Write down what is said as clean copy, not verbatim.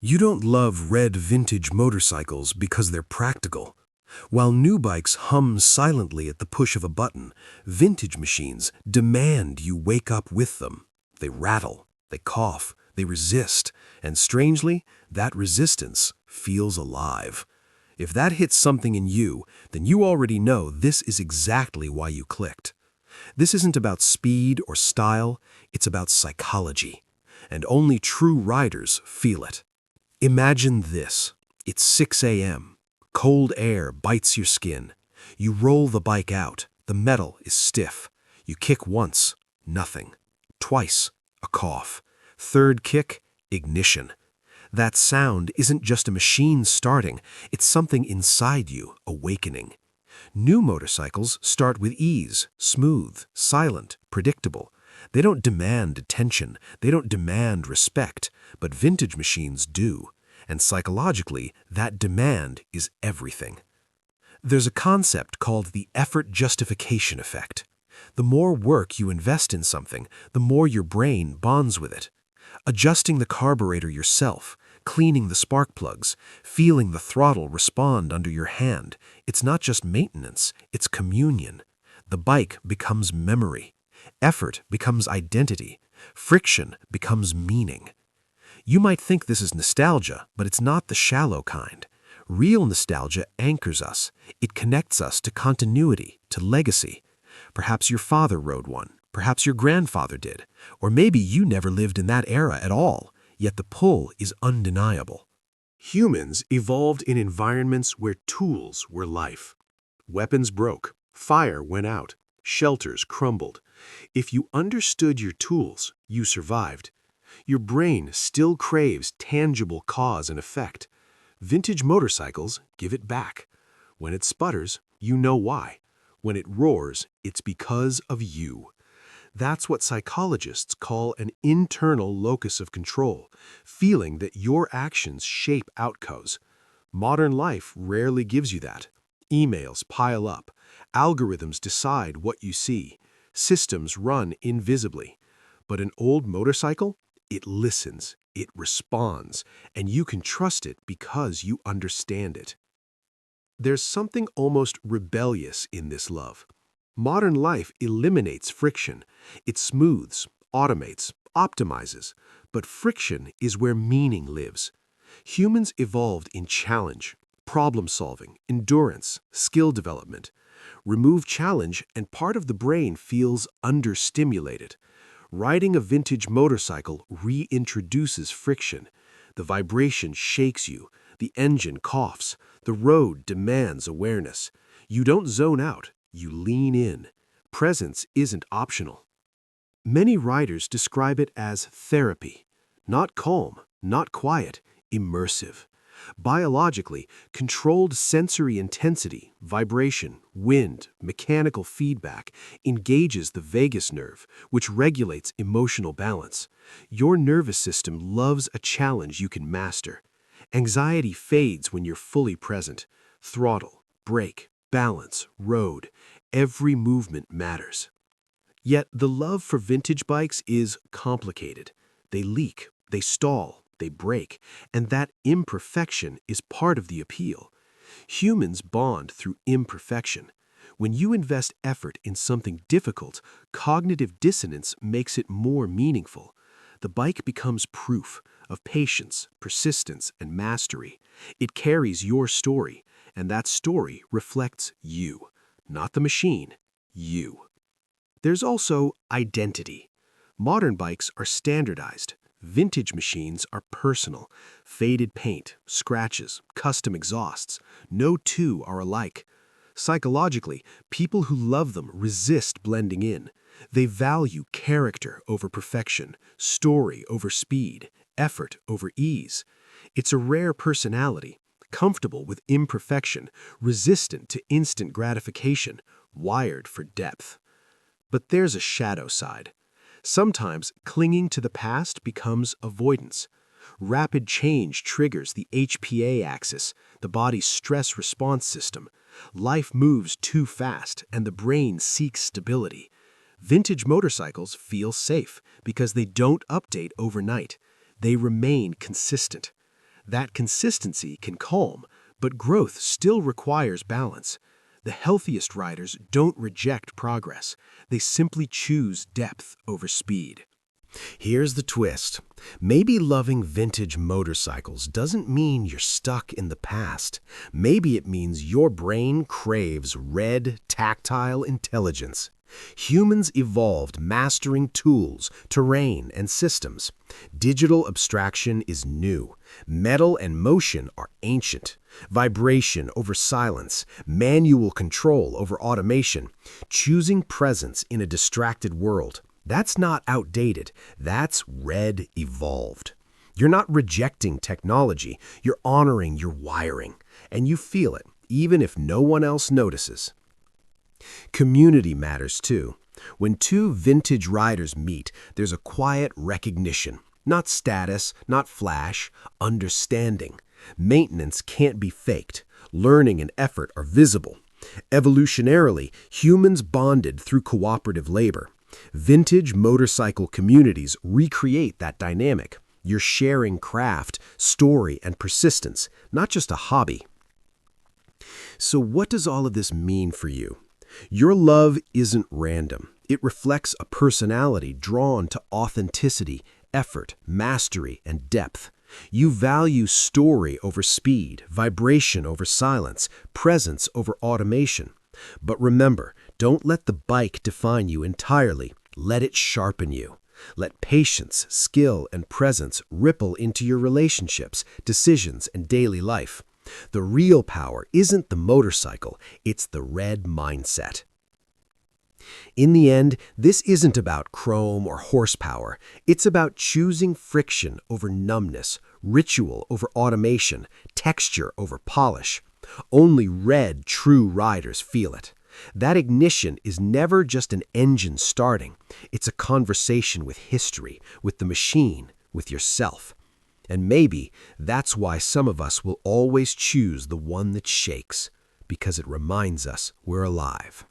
You don't love red vintage motorcycles because they're practical. While new bikes hum silently at the push of a button, vintage machines demand you wake up with them. They rattle, they cough, they resist, and strangely, that resistance feels alive. If that hits something in you, then you already know this is exactly why you clicked. This isn't about speed or style, it's about psychology. And only true riders feel it. Imagine this. It's 6 a.m. Cold air bites your skin. You roll the bike out. The metal is stiff. You kick once, nothing. Twice, a cough. Third kick, ignition. That sound isn't just a machine starting, it's something inside you awakening. New motorcycles start with ease, smooth, silent, predictable. They don't demand attention, they don't demand respect, but vintage machines do. And psychologically, that demand is everything. There's a concept called the effort justification effect. The more work you invest in something, the more your brain bonds with it. Adjusting the carburetor yourself, cleaning the spark plugs, feeling the throttle respond under your hand, it's not just maintenance, it's communion. The bike becomes memory. Effort becomes identity. Friction becomes meaning. You might think this is nostalgia, but it's not the shallow kind. Real nostalgia anchors us. It connects us to continuity, to legacy. Perhaps your father rode one. Perhaps your grandfather did. Or maybe you never lived in that era at all, yet the pull is undeniable. Humans evolved in environments where tools were life. Weapons broke, fire went out, shelters crumbled. If you understood your tools, you survived. Your brain still craves tangible cause and effect. Vintage motorcycles give it back. When it sputters, you know why. When it roars, it's because of you. That's what psychologists call an internal locus of control, feeling that your actions shape outcomes. Modern life rarely gives you that. Emails pile up. Algorithms decide what you see. Systems run invisibly. But an old motorcycle? It listens, it responds, and you can trust it because you understand it. There's something almost rebellious in this love. Modern life eliminates friction. It smooths, automates, optimizes. But friction is where meaning lives. Humans evolved in challenge, problem solving, endurance, skill development. Remove challenge and part of the brain feels understimulated. Riding a vintage motorcycle reintroduces friction. The vibration shakes you. The engine coughs. The road demands awareness. You don't zone out. You lean in. Presence isn't optional. Many riders describe it as therapy. Not calm, not quiet, immersive. Biologically, controlled sensory intensity, vibration, wind, mechanical feedback engages the vagus nerve, which regulates emotional balance. Your nervous system loves a challenge you can master. Anxiety fades when you're fully present. Throttle, brake, balance, road, every movement matters. Yet the love for vintage bikes is complicated. They leak, they stall, they break, and that imperfection is part of the appeal. Humans bond through imperfection. When you invest effort in something difficult, cognitive dissonance makes it more meaningful. The bike becomes proof of patience, persistence, and mastery. It carries your story, and that story reflects you, not the machine, you. There's also identity. Modern bikes are standardized. Vintage machines are personal. Faded paint, scratches, custom exhausts. No two are alike. Psychologically, people who love them resist blending in. They value character over perfection, story over speed, effort over ease. It's a rare personality, comfortable with imperfection, resistant to instant gratification, wired for depth. But there's a shadow side. Sometimes clinging to the past becomes avoidance. Rapid change triggers the HPA axis, the body's stress response system. Life moves too fast, and the brain seeks stability. Vintage motorcycles feel safe because they don't update overnight. They remain consistent. That consistency can calm, but growth still requires balance. The healthiest riders don't reject progress. They simply choose depth over speed. Here's the twist. Maybe loving vintage motorcycles doesn't mean you're stuck in the past. Maybe it means your brain craves red, tactile intelligence. Humans evolved mastering tools, terrain, and systems. Digital abstraction is new. Metal and motion are ancient. Vibration over silence, manual control over automation, choosing presence in a distracted world. That's not outdated. That's red evolved. You're not rejecting technology. You're honoring your wiring. And you feel it, even if no one else notices. Community matters too. When two vintage riders meet, there's a quiet recognition. Not status, not flash, understanding. Maintenance can't be faked. Learning and effort are visible. Evolutionarily, humans bonded through cooperative labor. Vintage motorcycle communities recreate that dynamic. You're sharing craft, story, and persistence, not just a hobby. So what does all of this mean for you? Your love isn't random. It reflects a personality drawn to authenticity, effort, mastery, and depth. You value story over speed, vibration over silence, presence over automation. But remember, don't let the bike define you entirely. Let it sharpen you. Let patience, skill, and presence ripple into your relationships, decisions, and daily life. The real power isn't the motorcycle, it's the red mindset. In the end, this isn't about chrome or horsepower. It's about choosing friction over numbness, ritual over automation, texture over polish. Only red, true riders feel it. That ignition is never just an engine starting. It's a conversation with history, with the machine, with yourself. And maybe that's why some of us will always choose the one that shakes, because it reminds us we're alive.